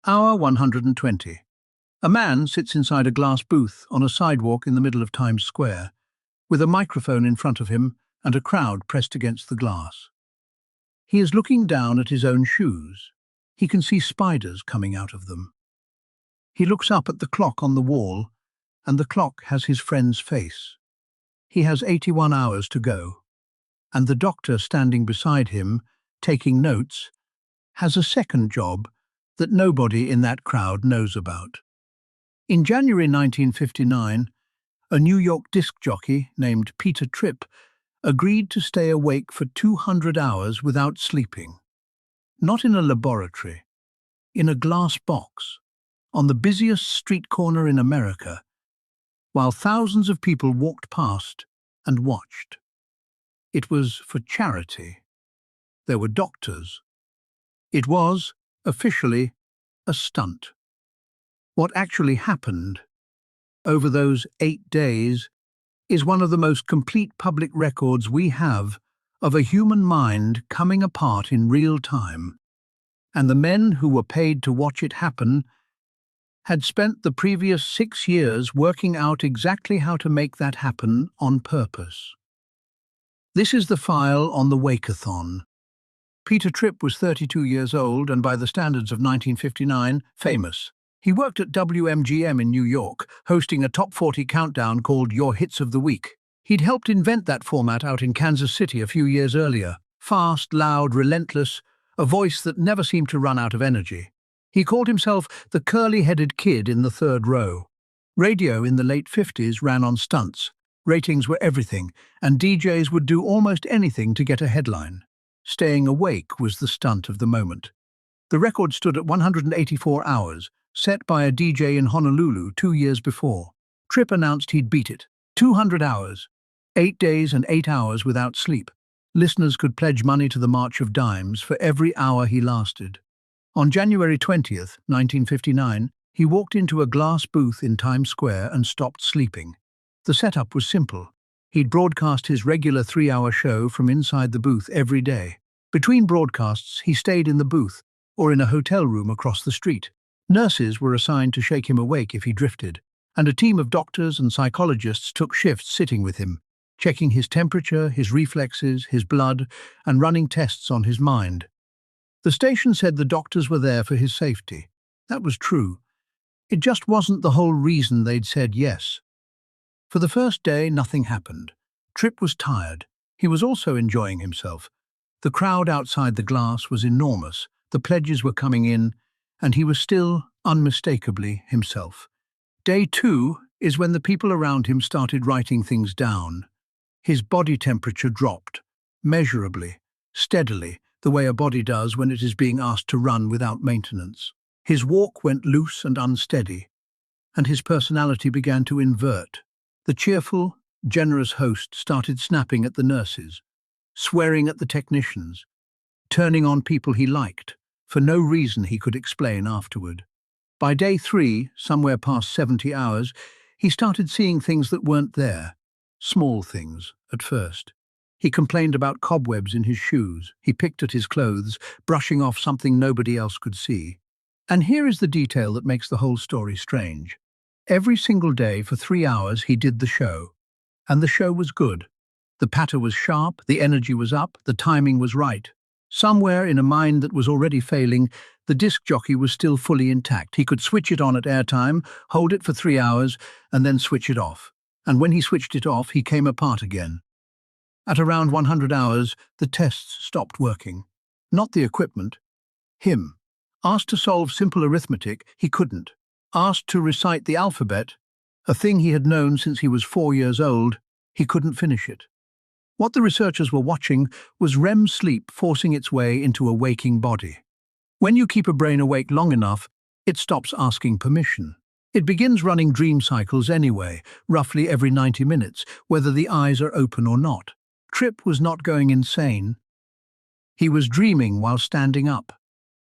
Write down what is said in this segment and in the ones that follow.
Hour 120. A man sits inside a glass booth on a sidewalk in the middle of Times Square, with a microphone in front of him and a crowd pressed against the glass. He is looking down at his own shoes. He can see spiders coming out of them. He looks up at the clock on the wall, and the clock has his friend's face. He has 81 hours to go, and the doctor standing beside him, taking notes, has a second job that nobody in that crowd knows about. In January 1959, a New York disc jockey named Peter Tripp agreed to stay awake for 200 hours without sleeping. Not in a laboratory, in a glass box, on the busiest street corner in America, while thousands of people walked past and watched. It was for charity. There were doctors. It was, officially, a stunt. What actually happened over those 8 days is one of the most complete public records we have of a human mind coming apart in real time. And the men who were paid to watch it happen had spent the previous 6 years working out exactly how to make that happen on purpose. This is the file on the Wake-a-thon. Peter Tripp was 32 years old and, by the standards of 1959, famous. He worked at WMGM in New York, hosting a top 40 countdown called Your Hits of the Week. He'd helped invent that format out in Kansas City a few years earlier. Fast, loud, relentless, a voice that never seemed to run out of energy. He called himself the curly-headed kid in the third row. Radio in the late 50s ran on stunts. Ratings were everything, and DJs would do almost anything to get a headline. Staying awake was the stunt of the moment. The record stood at 184 hours, set by a DJ in Honolulu 2 years before. Tripp announced he'd beat it. 200 hours. 8 days and 8 hours without sleep. Listeners could pledge money to the March of Dimes for every hour he lasted. On January 20th, 1959, he walked into a glass booth in Times Square and stopped sleeping. The setup was simple. He'd broadcast his regular 3-hour show from inside the booth every day. Between broadcasts, he stayed in the booth or in a hotel room across the street. Nurses were assigned to shake him awake if he drifted, and a team of doctors and psychologists took shifts sitting with him, checking his temperature, his reflexes, his blood, and running tests on his mind. The station said the doctors were there for his safety. That was true. It just wasn't the whole reason they'd said yes. For the first day, nothing happened. Tripp was tired. He was also enjoying himself. The crowd outside the glass was enormous. The pledges were coming in, and he was still, unmistakably, himself. Day 2 is when the people around him started writing things down. His body temperature dropped, measurably, steadily, the way a body does when it is being asked to run without maintenance. His walk went loose and unsteady, and his personality began to invert. The cheerful, generous host started snapping at the nurses, swearing at the technicians, turning on people he liked, for no reason he could explain afterward. By day 3, somewhere past 70 hours, he started seeing things that weren't there. Small things, at first. He complained about cobwebs in his shoes. He picked at his clothes, brushing off something nobody else could see. And here is the detail that makes the whole story strange. Every single day for 3 hours he did the show. And the show was good. The patter was sharp, the energy was up, the timing was right. Somewhere in a mind that was already failing, the disc jockey was still fully intact. He could switch it on at airtime, hold it for 3 hours, and then switch it off. And when he switched it off, he came apart again. At around 100 hours, the tests stopped working. Not the equipment. Him. Asked to solve simple arithmetic, he couldn't. Asked to recite the alphabet, a thing he had known since he was 4 years old, he couldn't finish it. What the researchers were watching was REM sleep forcing its way into a waking body. When you keep a brain awake long enough, it stops asking permission. It begins running dream cycles anyway, roughly every 90 minutes, whether the eyes are open or not. Tripp was not going insane. He was dreaming while standing up.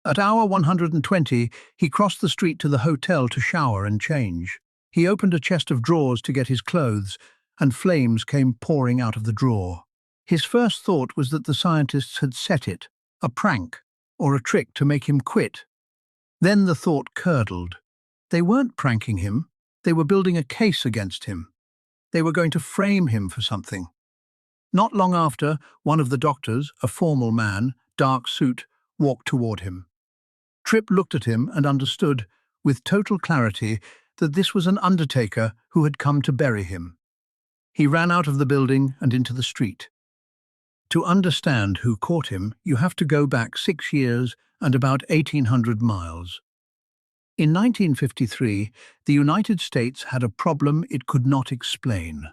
At hour 120, he crossed the street to the hotel to shower and change. He opened a chest of drawers to get his clothes, and flames came pouring out of the drawer. His first thought was that the scientists had set it, a prank, or a trick to make him quit. Then the thought curdled. They weren't pranking him. They were building a case against him. They were going to frame him for something. Not long after, one of the doctors, a formal man, dark suit, walked toward him. Tripp looked at him and understood, with total clarity, that this was an undertaker who had come to bury him. He ran out of the building and into the street. To understand who caught him, you have to go back 6 years and about 1,800 miles. In 1953, the United States had a problem it could not explain.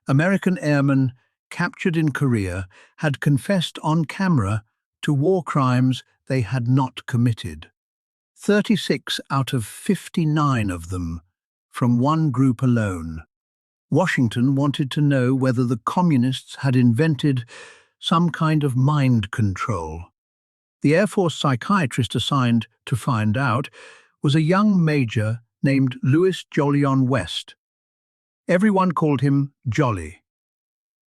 American airmen captured in Korea had confessed on camera to war crimes they had not committed. 36 out of 59 of them from one group alone. Washington wanted to know whether the communists had invented some kind of mind control. The Air Force psychiatrist assigned to find out was a young major named Jolyon West. Everyone called him Jolly.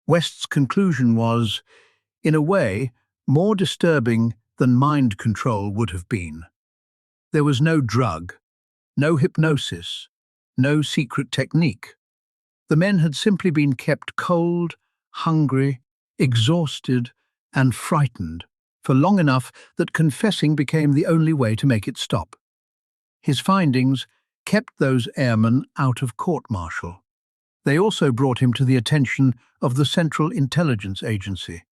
West's conclusion was, in a way, more disturbing than mind control would have been. There was no drug, no hypnosis, no secret technique. The men had simply been kept cold, hungry, exhausted, and frightened for long enough that confessing became the only way to make it stop. His findings kept those airmen out of court-martial. They also brought him to the attention of the Central Intelligence Agency.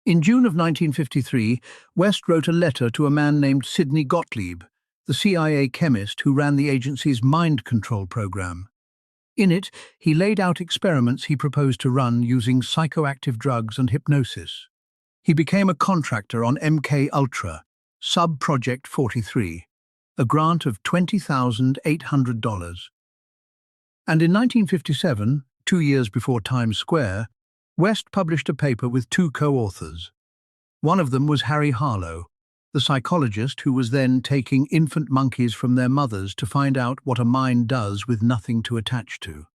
In June of 1953, West wrote a letter to a man named Sidney Gottlieb, the CIA chemist who ran the agency's mind control program. In it, he laid out experiments he proposed to run using psychoactive drugs and hypnosis. He became a contractor on MKUltra, Sub-Project 43, a grant of $20,800. And in 1957, 2 years before Times Square, West published a paper with 2 co-authors. One of them was Harry Harlow, the psychologist who was then taking infant monkeys from their mothers to find out what a mind does with nothing to attach to.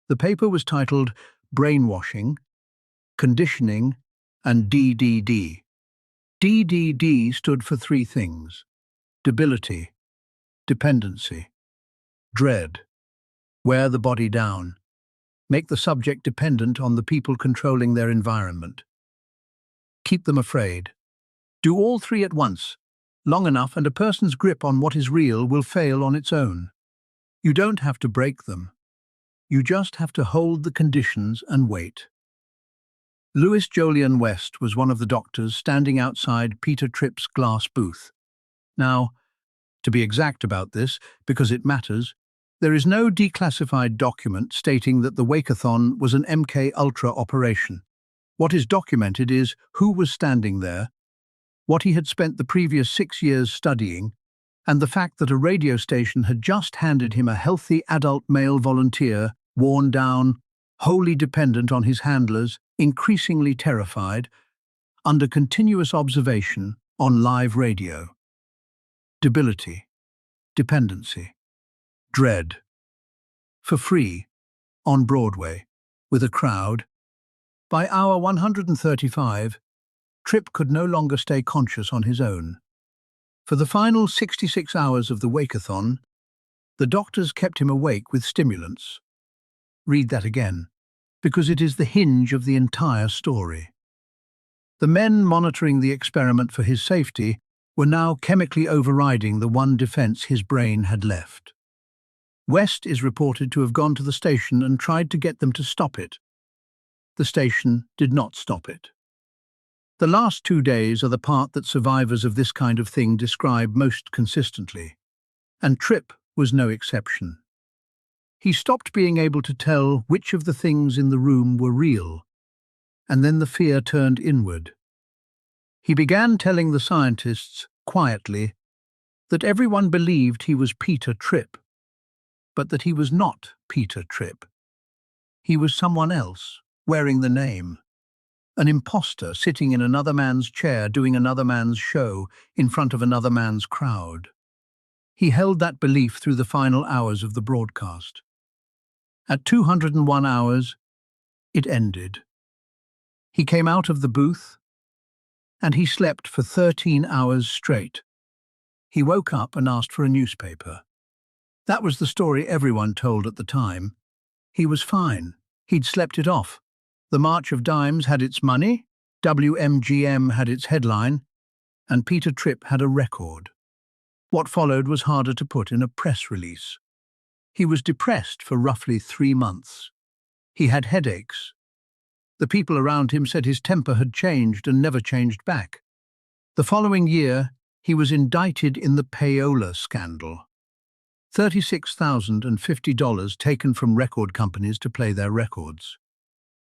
The paper was titled Brainwashing, Conditioning, and DDD. DDD stood for 3 things: debility, dependency, dread. Wear the body down. Make the subject dependent on the people controlling their environment. Keep them afraid. Do all 3 at once, long enough, and a person's grip on what is real will fail on its own. You don't have to break them. You just have to hold the conditions and wait. Jolyon West was one of the doctors standing outside Peter Tripp's glass booth. Now, to be exact about this, because it matters, there is no declassified document stating that the Wake-a-thon was an MKUltra operation. What is documented is who was standing there, what he had spent the previous 6 years studying, and the fact that a radio station had just handed him a healthy adult male volunteer, worn down, wholly dependent on his handlers, increasingly terrified, under continuous observation on live radio. Debility, dependency, dread. For free, on Broadway, with a crowd. By hour 135, Tripp could no longer stay conscious on his own. For the final 66 hours of the Wake-a-thon, the doctors kept him awake with stimulants. Read that again, because it is the hinge of the entire story. The men monitoring the experiment for his safety were now chemically overriding the one defense his brain had left. West is reported to have gone to the station and tried to get them to stop it. The station did not stop it. The last 2 days are the part that survivors of this kind of thing describe most consistently, and Tripp was no exception. He stopped being able to tell which of the things in the room were real, and then the fear turned inward. He began telling the scientists, quietly, that everyone believed he was Peter Tripp, but that he was not Peter Tripp. He was someone else, wearing the name. An impostor sitting in another man's chair doing another man's show in front of another man's crowd. He held that belief through the final hours of the broadcast. At 201 hours, it ended. He came out of the booth, and he slept for 13 hours straight. He woke up and asked for a newspaper. That was the story everyone told at the time. He was fine. He'd slept it off. The March of Dimes had its money, WMGM had its headline, and Peter Tripp had a record. What followed was harder to put in a press release. He was depressed for roughly 3 months. He had headaches. The people around him said his temper had changed and never changed back. The following year, he was indicted in the payola scandal. $36,050 taken from record companies to play their records.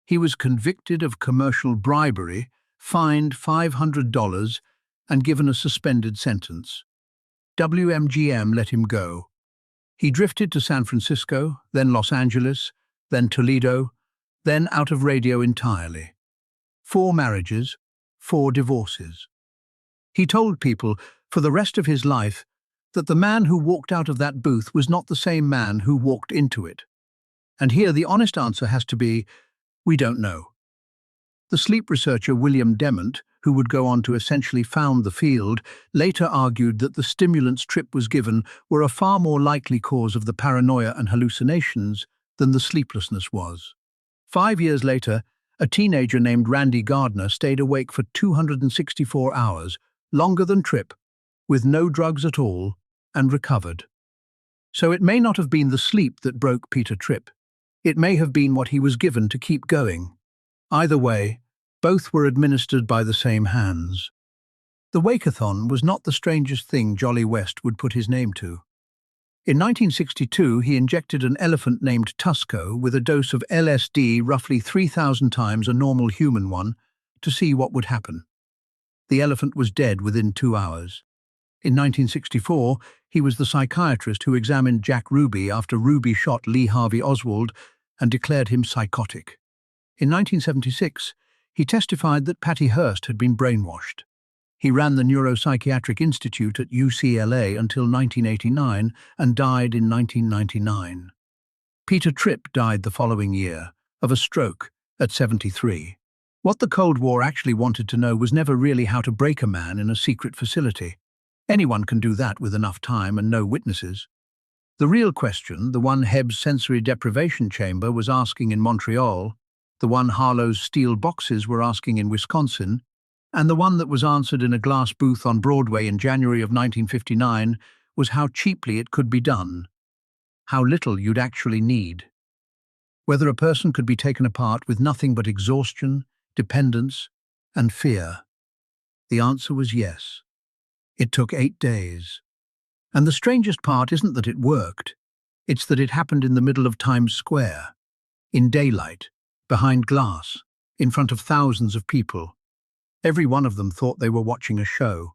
He was convicted of commercial bribery, fined $500, and given a suspended sentence. WMGM let him go. He drifted to San Francisco, then Los Angeles, then Toledo, then out of radio entirely. 4 marriages, 4 divorces. He told people, for the rest of his life, that the man who walked out of that booth was not the same man who walked into it. And here the honest answer has to be, we don't know. The sleep researcher William Dement, who would go on to essentially found the field, later argued that the stimulants Tripp was given were a far more likely cause of the paranoia and hallucinations than the sleeplessness was. 5 years later, a teenager named Randy Gardner stayed awake for 264 hours, longer than Tripp, with no drugs at all, and recovered. So it may not have been the sleep that broke Peter Tripp. It may have been what he was given to keep going. Either way, both were administered by the same hands. The Wake-a-thon was not the strangest thing Jolly West would put his name to. In 1962, he injected an elephant named Tusco with a dose of LSD roughly 3,000 times a normal human one to see what would happen. The elephant was dead within 2 hours. In 1964, he was the psychiatrist who examined Jack Ruby after Ruby shot Lee Harvey Oswald and declared him psychotic. In 1976, he testified that Patty Hearst had been brainwashed. He ran the Neuropsychiatric Institute at UCLA until 1989 and died in 1999. Peter Tripp died the following year, of a stroke, at 73. What the Cold War actually wanted to know was never really how to break a man in a secret facility. Anyone can do that with enough time and no witnesses. The real question, the one Hebb's sensory deprivation chamber was asking in Montreal, the one Harlow's steel boxes were asking in Wisconsin, and the one that was answered in a glass booth on Broadway in January of 1959 was how cheaply it could be done, how little you'd actually need. Whether a person could be taken apart with nothing but exhaustion, dependence, and fear. The answer was yes. It took 8 days. And the strangest part isn't that it worked, it's that it happened in the middle of Times Square, in daylight, behind glass, in front of thousands of people. Every one of them thought they were watching a show.